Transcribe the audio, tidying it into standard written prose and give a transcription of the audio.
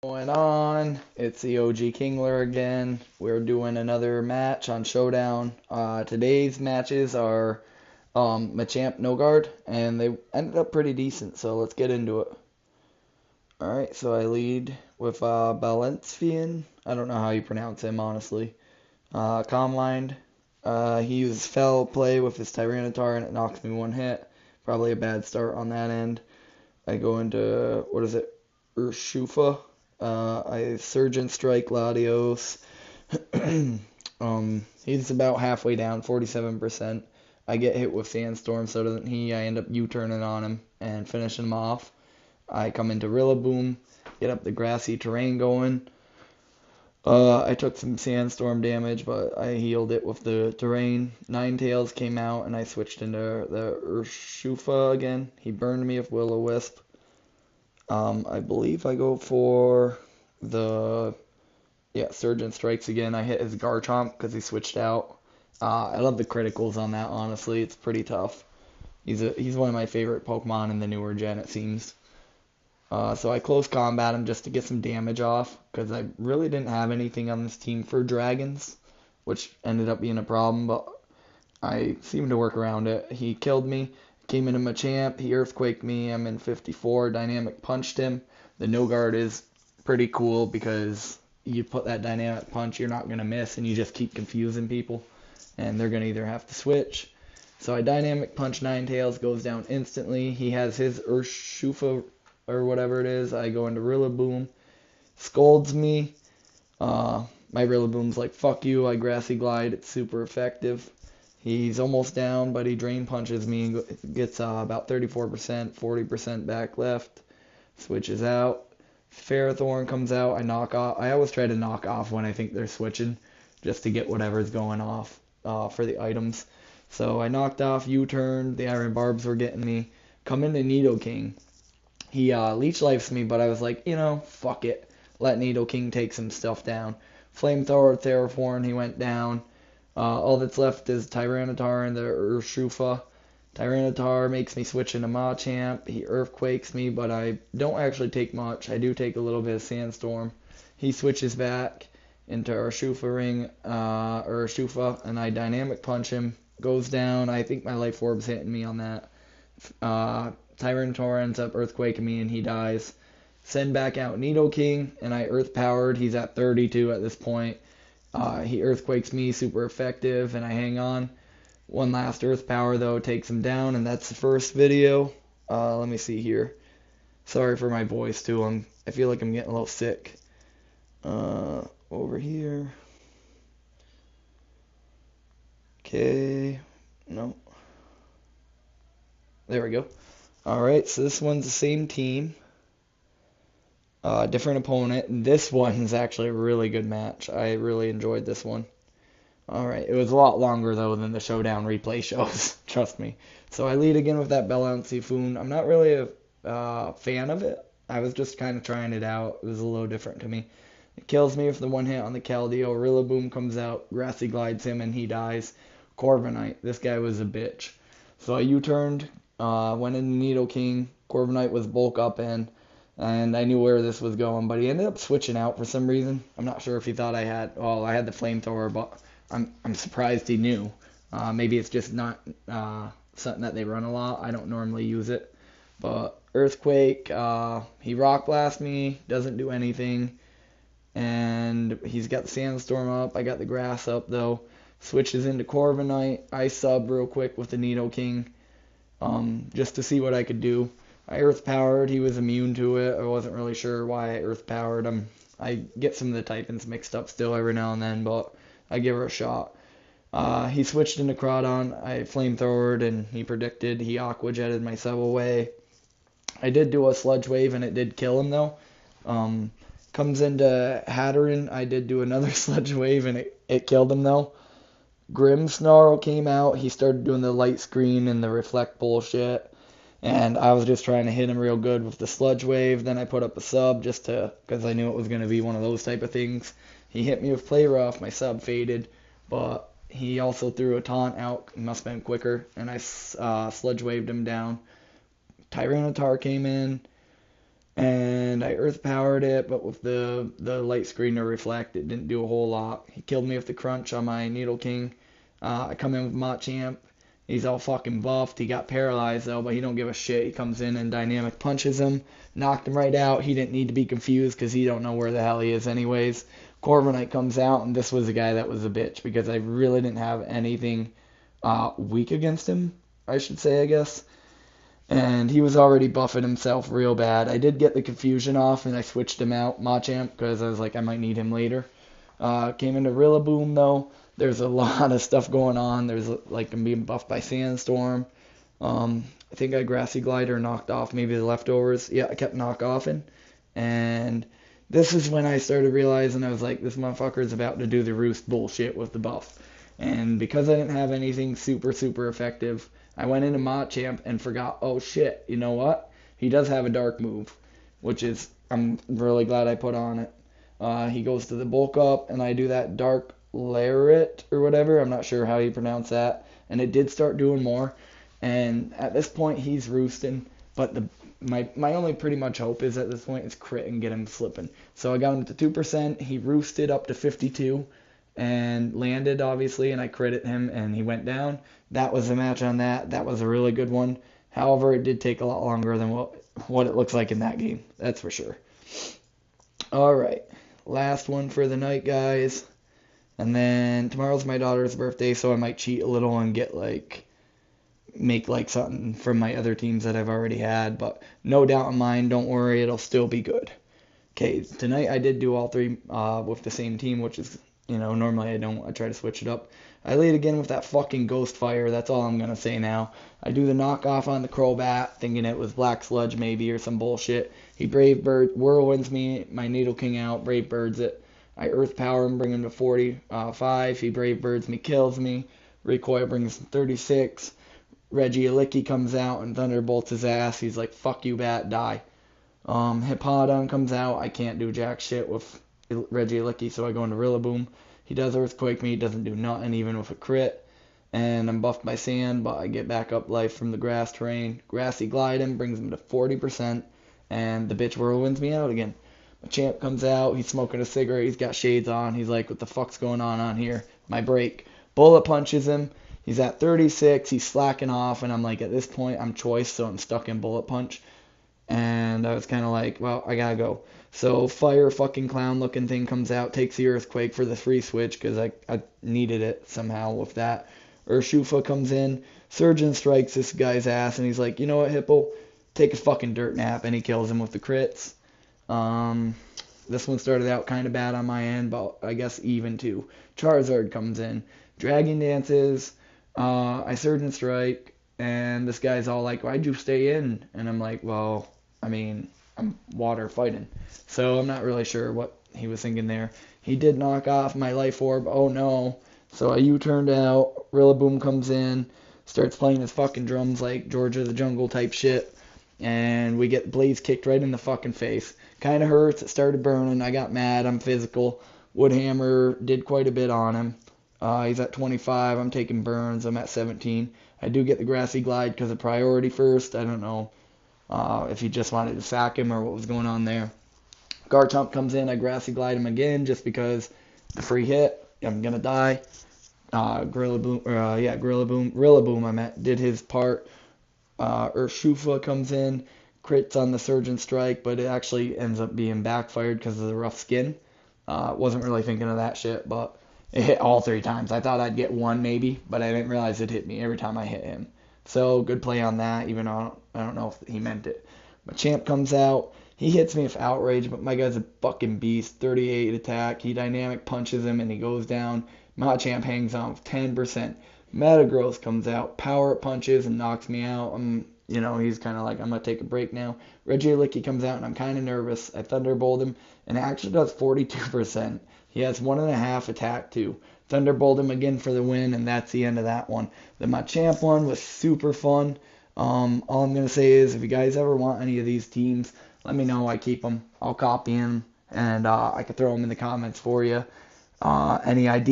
Going on? It's the OG Kingler again. We're doing another match on Showdown. Today's matches are Machamp No Guard, and they ended up pretty decent, so let's get into it. Alright, so I lead with Balencian. I don't know how you pronounce him, honestly. Calmlined. He uses Fell Play with his Tyranitar, and it knocks me one hit. Probably a bad start on that end. I go into, what is it, Urshifu. I Surgeon Strike Latios. He's about halfway down, 47%. I get hit with Sandstorm, so doesn't he? I end up U-turning on him and finishing him off. I come into Rillaboom, get up the grassy terrain going. I took some Sandstorm damage, but I healed it with the terrain. Ninetales came out, and I switched into the Urshifu again. He burned me with Will-O-Wisp. I believe I go for the Surgeon Strikes again. I hit his Garchomp because he switched out. I love the criticals on that. Honestly, it's pretty tough. He's one of my favorite Pokemon in the newer gen, it seems. So I close combat him just to get some damage off because I really didn't have anything on this team for dragons, which ended up being a problem. But I seemed to work around it. He killed me. Came into Machamp, he Earthquaked me, I'm in 54, Dynamic Punched him. The No Guard is pretty cool because you put that Dynamic Punch, you're not going to miss, and you just keep confusing people, and they're going to either have to switch. So I Dynamic Punch Ninetales, goes down instantly. He has his Urshifu, or whatever it is. I go into Rillaboom, scolds me. My Rillaboom's like, fuck you, I Grassy Glide, it's super effective. He's almost down, but he Drain Punches me and gets about 34%, 40% back left. Switches out. Ferrothorn comes out. I knock off. I always try to knock off when I think they're switching, just to get whatever's going off for the items. So I knocked off U-turn. The Iron Barbs were getting me. Come into Nidoking. He Leech Lifes me, but I was like, fuck it. Let Nidoking take some stuff down. Flamethrower, Terraform, he went down. All that's left is Tyranitar and the Urshifu. Tyranitar makes me switch into Machamp. He Earthquakes me, but I don't actually take much. I do take a little bit of Sandstorm. He switches back into Urshifu, and I Dynamic Punch him. Goes down. I think my Life Orb's hitting me on that. Tyranitar ends up Earthquaking me, and he dies. Send back out Nidoking, and I Earth Powered. He's at 32 at this point. He Earthquakes me, super effective, and I hang on. One last Earth Power, though, takes him down, and that's the first video. Let me see here. Sorry for my voice, too. I feel like I'm getting a little sick. Over here. Okay. No. There we go. Alright, so this one's the same team. Different opponent. This one is actually a really good match. I really enjoyed this one. Alright, it was a lot longer, though, than the Showdown replay shows. Trust me. So I lead again with that Balancifoon. I'm not really a fan of it. I was just kind of trying it out. It was a little different to me. It kills me with the one hit on the Keldeo. Rillaboom comes out. Grassy Glides him, and he dies. Corviknight. This guy was a bitch. So I U-turned. Went into Nidoking. Corviknight was bulk up in. And I knew where this was going, but he ended up switching out for some reason. I'm not sure if he thought I had the flamethrower, but I'm surprised he knew. Maybe it's just not something that they run a lot. I don't normally use it. But Earthquake, he Rock Blast me, doesn't do anything. And he's got the Sandstorm up. I got the Grass up, though. Switches into Corviknight. I sub real quick with the Nidoking, just to see what I could do. I Earth Powered, he was immune to it. I wasn't really sure why I Earth Powered him. I get some of the typings mixed up still every now and then, but I give her a shot. He switched into Crawdon. I Flamethrowered, and he predicted. He Aqua Jetted my sub away. I did do a Sludge Wave, and it did kill him, though. Comes into Hatteran. I did do another Sludge Wave, and it killed him, though. Grimmsnarl came out. He started doing the light screen and the reflect bullshit. And I was just trying to hit him real good with the Sludge Wave. Then I put up a sub because I knew it was going to be one of those type of things. He hit me with Play Rough. My sub faded. But he also threw a taunt out. It must have been quicker. And I Sludge Waved him down. Tyranitar came in. and I earth powered it, but with the light screen to reflect, it didn't do a whole lot. He killed me with the crunch on my Needle King. I come in with Machamp. He's all fucking buffed. He got paralyzed though, but he don't give a shit. He comes in and dynamic punches him, knocked him right out. He didn't need to be confused because he don't know where the hell he is anyways. Corviknight comes out, and this was a guy that was a bitch because I really didn't have anything weak against him, I should say, I guess. And he was already buffing himself real bad. I did get the confusion off, and I switched him out, Machamp, because I was like, I might need him later. Came into Rillaboom, though. There's a lot of stuff going on. There's, like, I'm being buffed by Sandstorm. I think I Grassy Glider knocked off maybe the leftovers. Yeah, I kept knockoffing. And this is when I started realizing I was like, this motherfucker is about to do the roost bullshit with the buff. And because I didn't have anything super, super effective, I went into Machamp and forgot, oh shit, you know what? He does have a dark move, which is, I'm really glad I put on it. He goes to the bulk up, and I do that dark lariat or whatever. I'm not sure how you pronounce that. And it did start doing more. And at this point, he's roosting. But my only pretty much hope is at this point is crit and get him slipping. So I got him to 2%. He roosted up to 52 and landed, obviously, and I critted him, and he went down. That was the match on that. That was a really good one. However, it did take a lot longer than what it looks like in that game. That's for sure. All right. Last one for the night, guys. And then tomorrow's my daughter's birthday, so I might cheat a little and make something from my other teams that I've already had. But no doubt in mind, don't worry, it'll still be good. Okay, tonight I did do all three with the same team, which is, normally I don't. I try to switch it up. I lead again with that fucking Ghost Fire. That's all I'm going to say now. I do the knockoff on the Crobat, thinking it was Black Sludge maybe or some bullshit. He Brave Bird, Whirlwinds me, my Needle King out, Brave Birds it. I Earth Power him, bring him to 45. He Brave Birds me, kills me. Recoil brings him 36. Regieleki comes out and Thunderbolts his ass. He's like, fuck you, bat, die. Hippowdon comes out. I can't do jack shit with Regieleki, so I go into Rillaboom. He does Earthquake me, doesn't do nothing even with a crit. And I'm buffed by Sand, but I get back up life from the grass terrain. Grassy Glide him, brings him to 40%, and the bitch Whirlwinds me out again. Machamp comes out, he's smoking a cigarette, he's got shades on, he's like, what the fuck's going on here? My break. Bullet punches him, he's at 36, he's slacking off, and I'm like, at this point, I'm choice, so I'm stuck in Bullet Punch. And I was kind of like, well, I gotta go. So Fire fucking clown looking thing comes out, takes the Earthquake for the free switch because I needed it somehow with that. Urshifu comes in, Surgeon strikes this guy's ass, and he's like, you know what, Hippo? Take a fucking dirt nap, and he kills him with the crits. This one started out kind of bad on my end, but I guess even too. Charizard comes in, Dragon Dances, I Surgeon Strike, and this guy's all like, why'd you stay in? And I'm like, well, I mean, I'm water fighting. So I'm not really sure what he was thinking there. He did knock off my Life Orb. Oh no. So I U-turned out. Rillaboom comes in. Starts playing his fucking drums like Georgia the Jungle type shit. And we get Blaze kicked right in the fucking face. Kind of hurts. It started burning. I got mad. I'm physical. Woodhammer did quite a bit on him. He's at 25. I'm taking burns. I'm at 17. I do get the Grassy Glide because of priority first. I don't know if he just wanted to sack him or what was going on there. Garchomp comes in. I Grassy Glide him again just because the free hit. I'm going to die. Rillaboom, did his part. Urshifu comes in. Crits on the Surgeon Strike, but it actually ends up being backfired because of the rough skin. Wasn't really thinking of that shit, but it hit all three times. I thought I'd get one maybe, but I didn't realize it hit me every time I hit him. So good play on that, even though I don't know if he meant it. Machamp comes out. He hits me with Outrage, but my guy's a fucking beast. 38 attack. He dynamic punches him and he goes down. Machamp hangs on with 10%. Metagross comes out, power punches and knocks me out. He's kind of like, I'm going to take a break now. Regieleki comes out and I'm kind of nervous. I Thunderbolt him and it actually does 42%. He has 1.5 attack too. Thunderbolt him again for the win, and that's the end of that one. The Machamp one was super fun. All I'm going to say is if you guys ever want any of these teams, let me know. I keep them. I'll copy them, and I can throw them in the comments for you. Any ideas?